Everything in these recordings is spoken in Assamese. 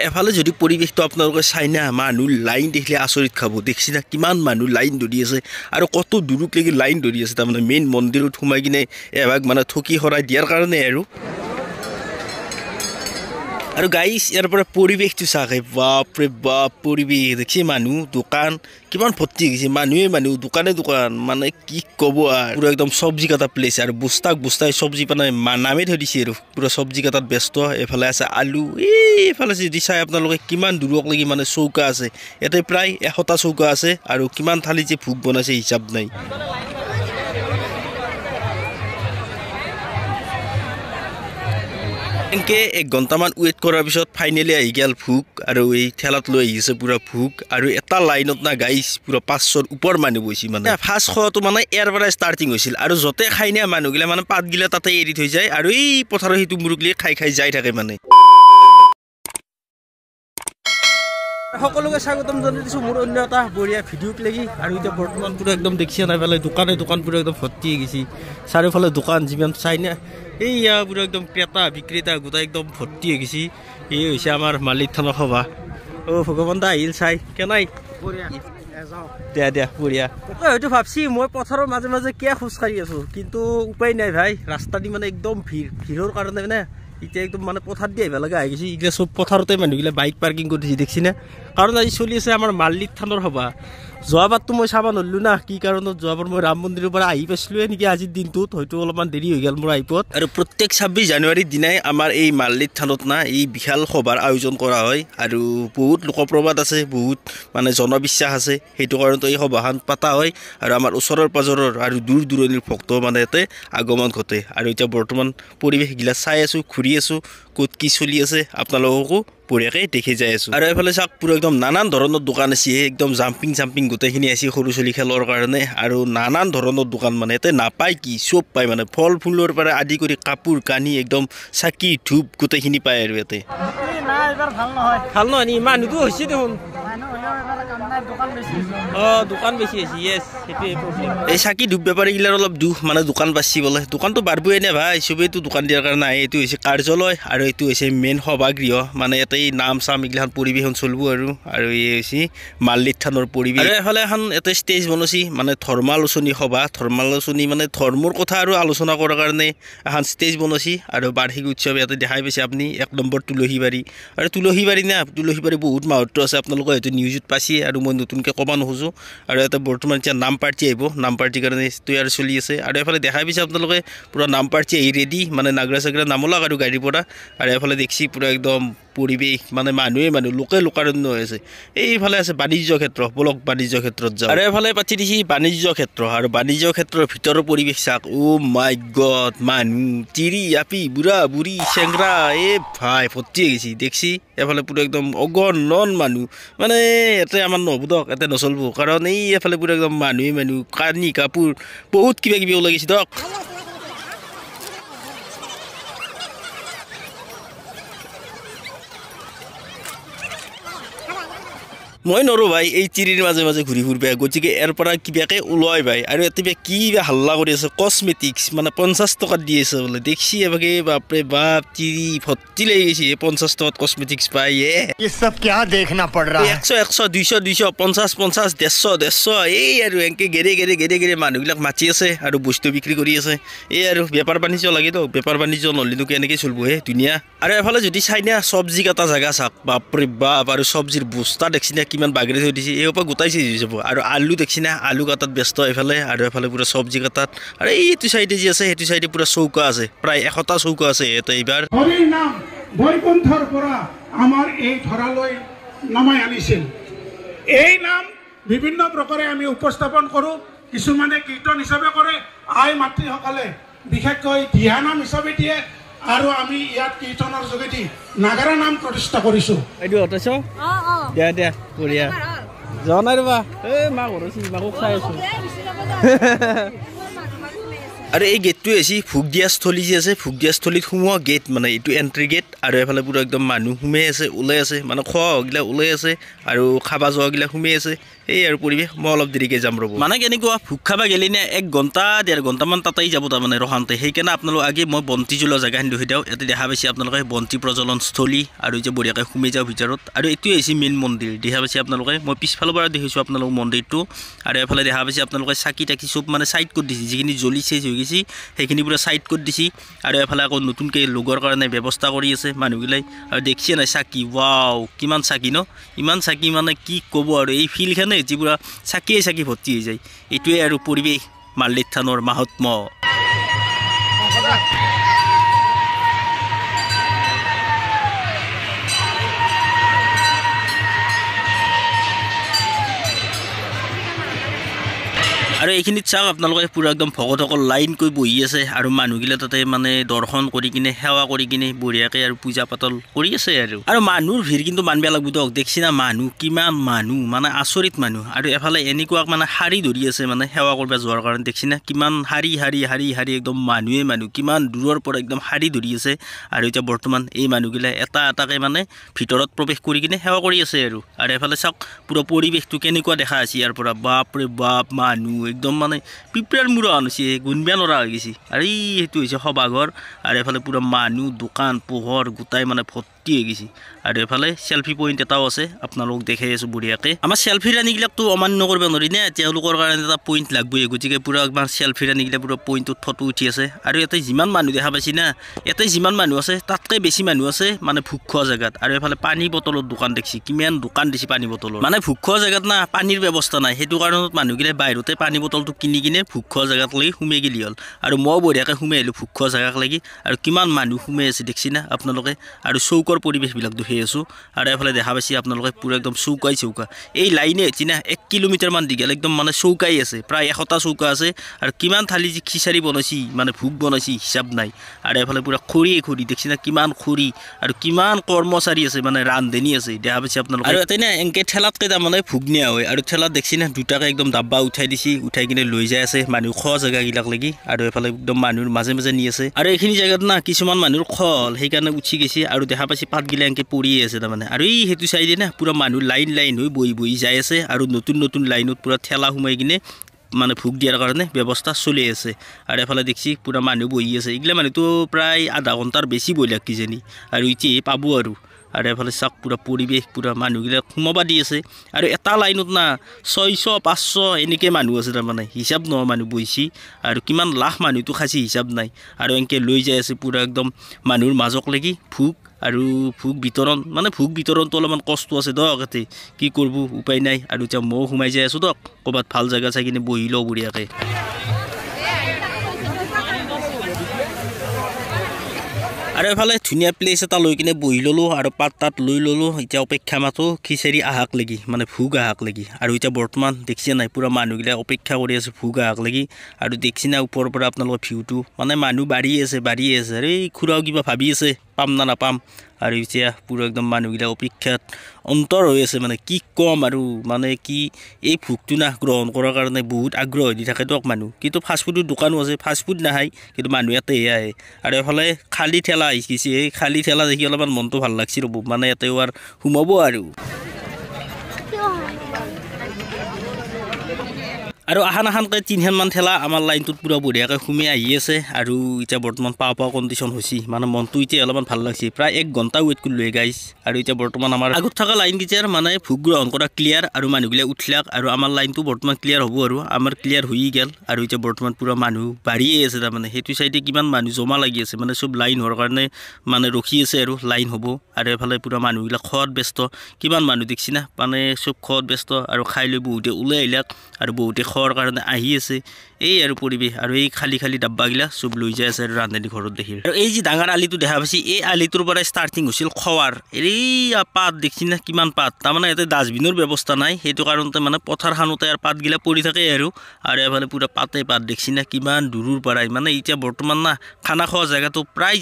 এফালে যদি পৰিৱেশটো আপোনালোকে চাই না মানুহ লাইন দেখিলে আচৰিত খাব দেখছি না কিমান মানুহ লাইন ধৰি আছে আৰু কত দূৰলৈকে লাইন ধৰি আছে তাৰমানে মেইন মন্দিৰত সোমাই কিনে এভাগ মানে থকি হৰাই দিয়াৰ কাৰণে আৰু গাইছ ইয়াৰ পৰা পৰিৱেশটো চাকে বাপৰে বাপ পৰিৱেশ দেখছি মানুহ দোকান কিমান ভৰ্তি গৈছে মানুহ দোকানে মানে কি ক'ব আৰু পুৰা একদম চব্জি কাটা প্লেচ আৰু বস্তাই চব্জি মানে নামে থৈ দিছে আৰু পুৰা চব্জি কাটাত ব্যস্ত এফালে আছে আলু এইফালে যদি চাই আপোনালোকে কিমান দূৰলৈকে মানে চৌকা আছে ইয়াতে প্ৰায় 100টা চৌকা আছে আৰু কিমান থালি যে ভোগ বনাইছে হিচাপ নাই এনকে 1 ঘণ্টামান ওয়েট কৰাৰ পিছত ফাইনালি আহি গেল ভোগ আৰু এই ঠেলাত লৈ আহিছে পুৰা ভোগ আৰু এটা লাইনত না গাইছ পুৰা 500ৰ ওপৰ মানুহ বৈছি মানে ফাৰ্ষ্ট খোৱাটো মানে ইয়াৰ পৰা ষ্টাৰ্টিং হৈছিল আৰু যতে খাই না মানুহগিলা মানে পাতগিলা তাতে এৰি থৈ যায় আৰু এই পথাৰৰ হিটো মুৰুগলি খাই যাই থাকে মানে সকলোকে স্বাগতম জনাই দিছো মোৰ অন্য এটা বঢ়িয়া ভিডিঅ'ক লাগি আৰু এতিয়া বৰ্তমান পুৰা একদম দেখিছা নাই পেলাই দোকান পুৰা একদম ভৰ্তি হৈ গৈছে চাৰিওফালে দোকান যিমান চাই না এইয়া পুৰা একদম ক্ৰেতা বিক্ৰেতা গোটাই একদম ভৰ্তি হৈ গৈছে এই হৈছে আমাৰ মালিক থানৰ সভা ভগৱান দা আহিল চাই কেনাই দিয়া বঢ়িয়া হয়তো ভাবছি মই পথাৰৰ মাজে মাজে কিয় খোজকাঢ়ি আছো কিন্তু উপায় নাই ভাই ৰাস্তা দি মানে একদম ভিৰৰ কাৰণে মানে এতিয়া একদম মানে পথাৰ দি আহিব লগা হৈ গৈছে এইগিলা চব পথাৰতে মানুহগিলা বাইক পাৰ্কিং কৰি দিছে দেখছি না কাৰণ আজি চলি আছে আমাৰ মাল্লিক থানৰ সভা যোৱাবাৰতো মই চাব নোৱাৰিলো না কি কাৰণত যোৱাবাৰ মই ৰাম মন্দিৰৰ পৰা আহি পাইছিলোৱে নেকি আজিৰ দিনটোত হয়তো অলপমান দেৰি হৈ গ'ল মোৰ আইপত আৰু প্ৰত্যেক 26 জানুৱাৰীৰ দিনাই আমাৰ এই মাল্লিক থানত না এই বিশাল সভাৰ আয়োজন কৰা হয় আৰু বহুত লোকপ্ৰবাদ আছে বহুত মানে জনবিশ্বাস আছে সেইটো কাৰণত এই সভাখন পাতা হয় আৰু আমাৰ ওচৰৰ পাজৰৰ আৰু দূৰ দূৰণিৰ ভক্ত মানে ইয়াতে আগমন ঘটে আৰু এতিয়া বৰ্তমান পৰিৱেশগিলা চাই আছো ঘূৰি আছো ক'ত কি চলি আছে আপোনালোককো বঢ়িয়াকে দেখি যাই আছো আৰু এফালে চাওক পুৰা একদম নানান ধৰণৰ দোকান আছে একদম জাম্পিং গোটেইখিনি আছে সৰু চলি খেলৰ কাৰণে আৰু নানান ধৰণৰ দোকান মানে ইয়াতে নাপায় কি চব পায় মানে ফল ফুলৰ পৰা আদি কৰি কাপোৰ কানি একদম চাকি ধূপ গোটেইখিনি পায় আৰু ইয়াতে ভাল নহয় নি মানুহটো হৈছে দেখোন দোকান বেছি আছে ইয়েছ সেইটোৱে প্ৰব্লেম এই চাকি ধূপ বেপাৰীগিলাৰ অলপ দুখ মানে দোকান বাচি বোলে দোকানটো বাঢ়বই নে ভাই চবেইতো দোকান দিয়াৰ কাৰণে আহে এইটো হৈছে কাৰ্যালয় আৰু এইটো হৈছে মেইন সভাগৃহ মানে ইয়াতে নাম চাম এইগিলাখন পৰিৱেশন চলিব আৰু এই হৈছে মাল্লিক থানৰ পৰিৱেশ আৰু এফালে এখন এটা ষ্টেজ বনাইছি মানে ধৰ্মালোচনী সভা ধৰ্মালোচনী মানে ধৰ্মৰ কথা আৰু আলোচনা কৰাৰ কাৰণে এখন ষ্টেজ বনাইছি আৰু বাৰ্ষিক উৎসৱ ইয়াতে দেখাই পাইছে আপুনি 1 নম্বৰ তুলসীবাৰী আৰু তুলসীবাৰী বহুত মাহত্ব আছে আপোনালোকে হয়তো নিউজত পাইছে আৰু মই নতুনকৈ ক'ব নোখোজোঁ আৰু ইয়াতে বৰ্তমান এতিয়া নাম পাৰ্টি আহিব নাম পাৰ্টিৰ কাৰণে তৈয়াৰ চলি আছে আৰু এফালে দেখাই পাইছে আপোনালোকে পুৰা নাম পাৰ্টি আহি ৰেডি মানে নাগৰা চাগৰা নামলাক আৰু গাড়ীৰ পৰা আৰু এফালে দেখছি পুৰা একদম পৰিৱেশ মানে মানুহ লোকাৰণ্য হৈ আছে এইফালে আছে বাণিজ্য ক্ষেত্ৰ বলক বাণিজ্য ক্ষেত্ৰত যাওঁ আৰু এফালে পাতি দিছি বাণিজ্য ক্ষেত্ৰ আৰু বাণিজ্য ক্ষেত্ৰৰ ভিতৰৰ পৰিৱেশ চাওক মাই গড মানুহ চিৰি আপি বুঢ়া বুঢ়ী চেংৰা ভাই ভৰ্তি হৈ গৈছে দেখছি এফালে পুৰা একদম অগণন মানুহ মানে ইয়াতে আমাৰ নহ'ব দক ইয়াতে নচলিব কাৰণ এই এফালে পুৰা একদম মানুহ কানি কাপোৰ বহুত কিবা কিবি ওলাই গৈছে দক মই নৰো ভাই এই চিৰিৰ মাজে মাজে ঘূৰি ফুৰিব গতিকে ইয়াৰ পৰা কিবাকে ওলাই ভাই আৰু এতিয়া কি হাল্লা কৰি আছে কছমেটিক্স মানে 50 টকাত দি আছে বোলে দেখছি এবাকে বাপৰে বাপ চিৰি ভৰ্তি লাগি গৈছে 50 টকাত কছমেটিক্স পাই ये सब क्या देखना पड़ रहा है 100 200 50 150 এই আৰু এনেকে গেৰে মানুহবিলাক মাতি আছে আৰু বস্তু বিক্ৰী কৰি আছে এই আৰু বেপাৰ বাণিজ্য লাগে তো বেপাৰ বাণিজ্য নলিনো কেনেকৈ চলিব ধুনীয়া আৰু এফালে যদি চাই না চব্জি কাটা জাগা চাওক বাপৰে বাপ আৰু চব্জিৰ বস্তা দেখছি না কিমান বাগৰি থৈ দিছে এই পৰা গোটাইছে যাব আৰু আলু দেখছি না আলু কাটাত ব্যস্ত এফালে আৰু এফালে পুৰা চব্জি কাটাত আৰু এইটো চাইডে যি আছে সেইটো চাইডে পুৰা চৌকা আছে প্ৰায় 100টা চৌকা আছে ইয়াতে এইবাৰ হৰিৰ নাম বৈকুণ্ঠৰ পৰা আমাৰ এই ধৰালৈ নামাই আনিছিল এই নাম বিভিন্ন প্ৰকাৰে আমি উপস্থাপন কৰোঁ কিছুমানে কীৰ্তন হিচাপে কৰে আই মাতৃসকলে বিশেষকৈ দিহা নাম হিচাপে দিয়ে আৰু আমি ইয়াত কীৰ্তনৰ যোগেদি নাগাৰা নাম প্ৰতিষ্ঠা কৰিছোঁ এইটো অটছ দিয়া বঢ়িয়া যোৱা নাই ৰ'বা এই মা ঘৰছি মাকো খাই আছোঁ আৰু এই গেটটো হৈছে ভোগ দিয়া স্থলী যি আছে ভোগ দিয়া স্থলীত সোমোৱা গেট মানে এইটো এণ্ট্ৰি গেট আৰু এফালে পুৰা একদম মানুহ সোমাই আছে ওলাই আছে মানে খোৱাগিলা ওলাই আছে আৰু খাবা যোৱাগিলা সোমাই আছে এই আৰু পৰিৱেশ মই অলপ দেৰিকৈ যাম ৰ'ব মানে কেনেকুৱা ভোগ খাবা গেলি নে 1 ঘণ্টা 1.5 ঘণ্টামান তাতেই যাব তাৰমানে ৰখান্তে সেইকাৰণে আপোনালোক আগে মই বন্তি জ্বলোৱা জেগাখিনি দেখি দিওঁ ইয়াতে দেখা পাইছে আপোনালোকে বন্তি প্ৰজ্বলনস্থলী আৰু যে বঢ়িয়াকৈ সোমাই যাওঁ ভিতৰত আৰু এইটোৱে হৈছে মেইন মন্দিৰ দেখা পাইছে আপোনালোকে মই পিছফালৰ পৰা দেখিছোঁ আপোনালোক মন্দিৰটো আৰু এফালে দেখা পাইছে আপোনালোকে চাকি টাকি চব মানে সাইড কৰি দিছে যিখিনি জ্বলি চেজ হৈ গৈছে সেইখিনি পুৰা সাইড কৰি দিছে আৰু এফালে আকৌ নতুনকৈ লগৰ কাৰণে ব্যৱস্থা কৰি আছে মানুহগিলাই আৰু দেখিছে নাই চাকি ৱাও কিমান চাকি ন ইমান চাকি মানে কি ক'ব আৰু এই ফিল্ডখনে যি পুৰা চাকিয়ে চাকি ভৰ্তি হৈ যায় এইটোৱে আৰু পৰিৱেশ মাল্লিত থানৰ মাহাত্ম্য আৰু এইখিনিত চাওক আপোনালোকে পুৰা একদম ভকতসকল লাইন কৰি বহি আছে আৰু মানুহগিলা তাতে মানে দৰ্শন কৰি কিনে সেৱা কৰি কিনে বঢ়িয়াকৈ আৰু পূজা পাতল কৰি আছে আৰু মানুহৰ ভিৰ কিন্তু মানব লাগিব দিয়ক দেখছি না মানুহ কিমান মানুহ মানে আচৰিত মানুহ আৰু এফালে এনেকুৱা মানে শাৰী ধৰি আছে মানে সেৱা কৰিব যোৱাৰ কাৰণে দেখছি না কিমান শাৰী শাৰী শাৰী শাৰী একদম মানুহে মানুহ কিমান দূৰৰ পৰা একদম শাৰী ধৰি আছে আৰু এতিয়া বৰ্তমান এই মানুহগিলা এটা এটাকৈ মানে ভিতৰত প্ৰৱেশ কৰি কিনে সেৱা কৰি আছে আৰু এফালে চাওক পুৰা পৰিৱেশটো কেনেকুৱা দেখা আছে ইয়াৰ পৰা বাপৰে বাপ মানুহ একদম মানে পিঁপৰাৰ মূৰা আনিছে গুণবিয়া নৰা হৈ গৈছে আৰু এইটো হৈছে সভাঘৰ আৰু এফালে পুৰা মানুহ দোকান পোহৰ গোটাই মানে ভৰ্তি হৈ গৈছে আৰু এফালে সেলফি পইণ্ট এটাও আছে আপোনালোক দেখাই আছোঁ বঢ়িয়াকৈ আমাৰ সেলফি ৰাণীগিলাকতো অমান্য কৰিব নোৱাৰি নে তেওঁলোকৰ কাৰণে এটা পইণ্ট লাগবই গতিকে পুৰা একবাৰ সেলফি ৰাণীগিলা পুৰা পইণ্টত ফটো উঠি আছে আৰু ইয়াতে যিমান মানুহ দেখা পাইছে না ইয়াতে যিমান মানুহ আছে তাতকৈ বেছি মানুহ আছে মানে ভোগ খোৱা জেগাত আৰু এফালে পানী বটলৰ দোকান দেখিছে কিমান দোকান দিছে পানী বটলৰ মানে ভোগ খোৱা জেগাত না পানীৰ ব্যৱস্থা নাই সেইটো কাৰণত মানুহগিলাই বাহিৰতে পানী বটলটো কিনি কিনে ভোগ খোৱা জেগাত লাগি সোমাই গেলি হ'ল আৰু মই বঢ়িয়াকৈ সোমাই আহিলোঁ ভোগ খোৱা জেগাক লাগি আৰু কিমান মানুহ সোমাই আছে দেখছি না আপোনালোকে আৰু চৌকৰ পৰিৱেশবিলাক দেখি আছোঁ আৰু এফালে দেখা পাইছে আপোনালোকে পুৰা একদম চৌকা এই লাইনে হৈছে না 1 কিলোমিটাৰমান দীঘল একদম মানে চৌকাই আছে প্ৰায় 100টা চৌকা আছে আৰু কিমান থালি যে খিচাৰি বনাইছি মানে ভোগ বনাইছি হিচাপ নাই আৰু এফালে পুৰা খৰি দেখছি না কিমান খৰি আৰু কিমান কৰ্মচাৰী আছে মানে ৰান্ধনি আছে দেখা পাইছে আপোনালোকে আৰু ইয়াতে না এনেকৈ ঠেলাতকৈ তাৰমানে ভোগ নিয়া হয় আৰু ঠেলাত দেখছি না দুটাকৈ একদম ডাব্বা উঠাই দিছি উঠাই কিনে লৈ যাই আছে মানুহ খোৱা জেগাগিলাক লাগি আৰু এফালে একদম মানুহৰ মাজে মাজে নি আছে আৰু এইখিনি জেগাত না কিছুমান মানুহৰ খল সেইকাৰণে উঠি গৈছে আৰু দেখা পাইছে পাতগিলা এনেকৈ পৰিয়ে আছে তাৰমানে আৰু এই সেইটো চাইডে না পুৰা মানুহ লাইন হৈ বহি যাই আছে আৰু নতুন লাইনত পুৰা ঠেলা সোমাই কিনে মানে ভোগ দিয়াৰ কাৰণে ব্যৱস্থা চলি আছে আৰু এফালে দেখছি পুৰা মানুহ বহি আছে এইগিলা মানুহটো প্ৰায় আধা ঘণ্টাৰ বেছি বহিলাক কিজানি আৰু এতিয়া পাব আৰু এফালে চাওক পুৰা পৰিৱেশ পুৰা মানুহগিলাক সোমাবা দি আছে আৰু এটা লাইনত না 600 500 এনেকৈ মানুহ আছে তাৰমানে হিচাপ নহয় মানুহ বহিছি আৰু কিমান লাখ মানুহটো খাইছে হিচাপ নাই আৰু এনেকৈ লৈ যাই আছে পুৰা একদম মানুহৰ মাজক লাগি ভোগ আৰু ভোগ বিতৰণ মানে ভোগ বিতৰণটো অলপমান কষ্ট আছে দিয়ক ইয়াতে কি কৰিব উপায় নাই আৰু এতিয়া ময়ো সোমাই যাই আছোঁ দিয়ক ক'ৰবাত ভাল জেগা চাই কিনে বহি লওঁ বঢ়িয়াকৈ আৰু এফালে ধুনীয়া প্লেচ এটা লৈ কিনে বহি ল'লোঁ আৰু পাত তাত লৈ ল'লোঁ এতিয়া অপেক্ষা মাথোঁ খিচাৰি আহাক লাগি মানে ভোগ আহাক লাগি আৰু এতিয়া বৰ্তমান দেখিছে নাই পুৰা মানুহগিলাক অপেক্ষা কৰি আছে ভোগ আহাক লাগি আৰু দেখিছে না ওপৰৰ পৰা আপোনালোকৰ ভিউটো মানে মানুহ বাঢ়ি আছে আৰু এই খুৰাও কিবা ভাবি আছে পাম না নাপাম আৰু এতিয়া পুৰা একদম মানুহগিলাক অপেক্ষাত অন্তৰ হৈ আছে মানে কি ক'ম আৰু মানে কি এই ভোগটো না গ্ৰহণ কৰাৰ কাৰণে বহুত আগ্ৰহ দি থাকে দিয়ক মানুহ কিন্তু ফাষ্টফুডৰ দোকানো আছে ফাষ্টফুড নাখায় কিন্তু মানুহ ইয়াতেহে আহে আৰু এফালে খালী ঠেলা আহিছে এই খালী ঠেলা দেখি অলপমান মনটো ভাল লাগছে ৰ'ব মানে ইয়াতেও আৰু সোমাব আৰু আহানকৈ 3খন ঠেলা আমাৰ লাইনটোত পুৰা বঢ়িয়াকৈ সোমাই আহি আছে আৰু এতিয়া বৰ্তমান পাওঁ কণ্ডিশ্যন হৈছে মানে মনটো এতিয়া অলপমান ভাল লাগছে প্ৰায় 1 ঘণ্টা ৱেইট কৰিলোঁ গাইজ আৰু এতিয়া বৰ্তমান আমাৰ আগত থকা লাইনকেইটাৰ মানে ভোগ গ্ৰহণ কৰা ক্লিয়াৰ আৰু মানুহবিলাক উঠিলাক আৰু আমাৰ লাইনটো বৰ্তমান ক্লিয়াৰ হ'ব আৰু আমাৰ ক্লিয়াৰ হৈ গ'ল আৰু এতিয়া বৰ্তমান পুৰা মানুহ বাঢ়িয়ে আছে তাৰমানে সেইটো চাইডে কিমান মানুহ জমা লাগি আছে মানে চব লাইন হোৱাৰ কাৰণে মানে ৰখি আছে আৰু লাইন হ'ব আৰু এফালে পুৰা মানুহবিলাক খোৱাত ব্যস্ত কিমান মানুহ দেখছি না মানে চব খোৱাত ব্যস্ত আৰু খাই লৈ বহুতে ওলাই আহিলাক আৰু বহুতে খোৱাৰ কাৰণে আহি আছে এই আৰু পৰিৱেশ আৰু এই খালী ডাব্বাগিলা চব লৈ যাই আছে আৰু ৰান্ধনি ঘৰত দেখি আৰু এই যি ডাঙৰ আলিটো দেখা পাইছে এই আলিটোৰ পৰাই ষ্টাৰ্টিং হৈছিল খোৱাৰ এই পাত দেখছি না কিমান পাত তাৰমানে ইয়াতে ডাষ্টবিনৰ ব্যৱস্থা নাই সেইটো কাৰণতে মানে পথাৰখনতে আৰু পাতগিলা পৰি থাকে আৰু এফালে পুৰা পাতে পাত দেখছি না কিমান দূৰৰ পৰাই মানে এতিয়া বৰ্তমান না খানা খোৱা জেগাটো প্ৰায়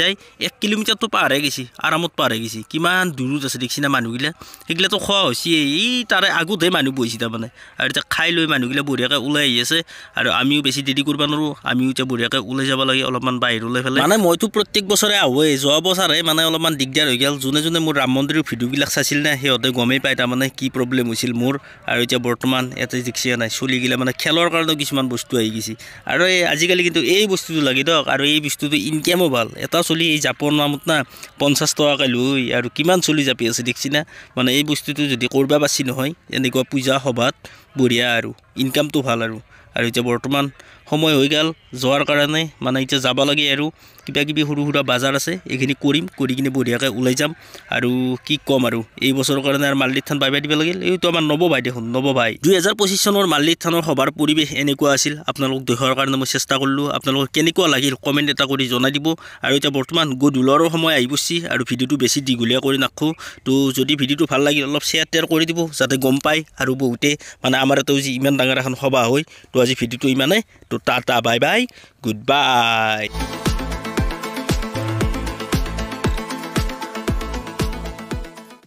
যাই 1 কিলোমিটাৰটো পাৰ হৈ গৈছে আৰামত পাৰ হৈ গৈছে কিমান দূৰত আছে দেখছি না মানুহগিলা সেইগিলাতো খোৱা হৈছে এই তাৰে আগতহে মানুহ বহিছে তাৰমানে আৰু এতিয়া খাই লৈ মানুহগিলা বঢ়িয়াকৈ ওলাই আহি আছে আৰু আমিও বেছি দেৰি কৰিব নোৱাৰোঁ আমিও এতিয়া বঢ়িয়াকৈ ওলাই যাব লাগে অলপমান বাহিৰ ওলাই পেলাই মানে মইতো প্ৰত্যেক বছৰে আহোঁৱেই যোৱা বছৰে মানে অলপমান দিগদাৰ হৈ গ'ল যোনে যোনে মোৰ ৰাম মন্দিৰৰ ভিডিঅ'বিলাক চাইছিল না সিহঁতে গমেই পায় তাৰমানে কি প্ৰব্লেম হৈছিল মোৰ আৰু এতিয়া বৰ্তমান ইয়াতে দেখিছে নাই চলি গ'লে মানে খেলৰ কাৰণেও কিছুমান বস্তু আহি গৈছে আৰু এই আজিকালি কিন্তু এই বস্তুটো লাগে দিয়ক আৰু এই বস্তুটো ইনকামো ভাল এটা চলি এই জাপৰ নামত না 50 টকাকৈ লৈ আৰু কিমান চলি জাপি আছে দেখিছি না মানে এই বস্তুটো যদি কৰিব পাৰছি নহয় এনেকুৱা পূজা সভাত বঢ়িয়া আৰু ইনকামটো ভাল আৰু এতিয়া বৰ্তমান সময় হৈ গ'ল যোৱাৰ কাৰণে মানে এতিয়া যাব লাগে আৰু কিবা কিবি সৰু সুৰা বাজাৰ আছে এইখিনি কৰিম কৰি কিনে বঢ়িয়াকৈ ওলাই যাম আৰু কি ক'ম আৰু এই বছৰৰ কাৰণে আৰু মাল্লিত থান বাই বাই দিব লাগিল এইটো আমাৰ নৱ ভাই দেখোন নৱ ভাই 2025 চনৰ মাল্লিত থানৰ সভাৰ পৰিৱেশ এনেকুৱা আছিল আপোনালোক দেখুৱাৰ কাৰণে মই চেষ্টা কৰিলোঁ আপোনালোকক কেনেকুৱা লাগিল কমেণ্ট এটা কৰি জনাই দিব আৰু এতিয়া বৰ্তমান গধূলৰো সময় আহি গৈছে আৰু ভিডিঅ'টো বেছি দীঘলীয়া কৰি নাখোঁ তো যদি ভিডিঅ'টো ভাল লাগিল অলপ শ্বেয়াৰ কৰি দিব যাতে গম পায় আৰু বহুতে মানে আমাৰ ইয়াতেও যি ইমান ডাঙৰ এখন সভা হয় তো আজি ভিডিঅ'টো ইমানে তো tata bye bye good bye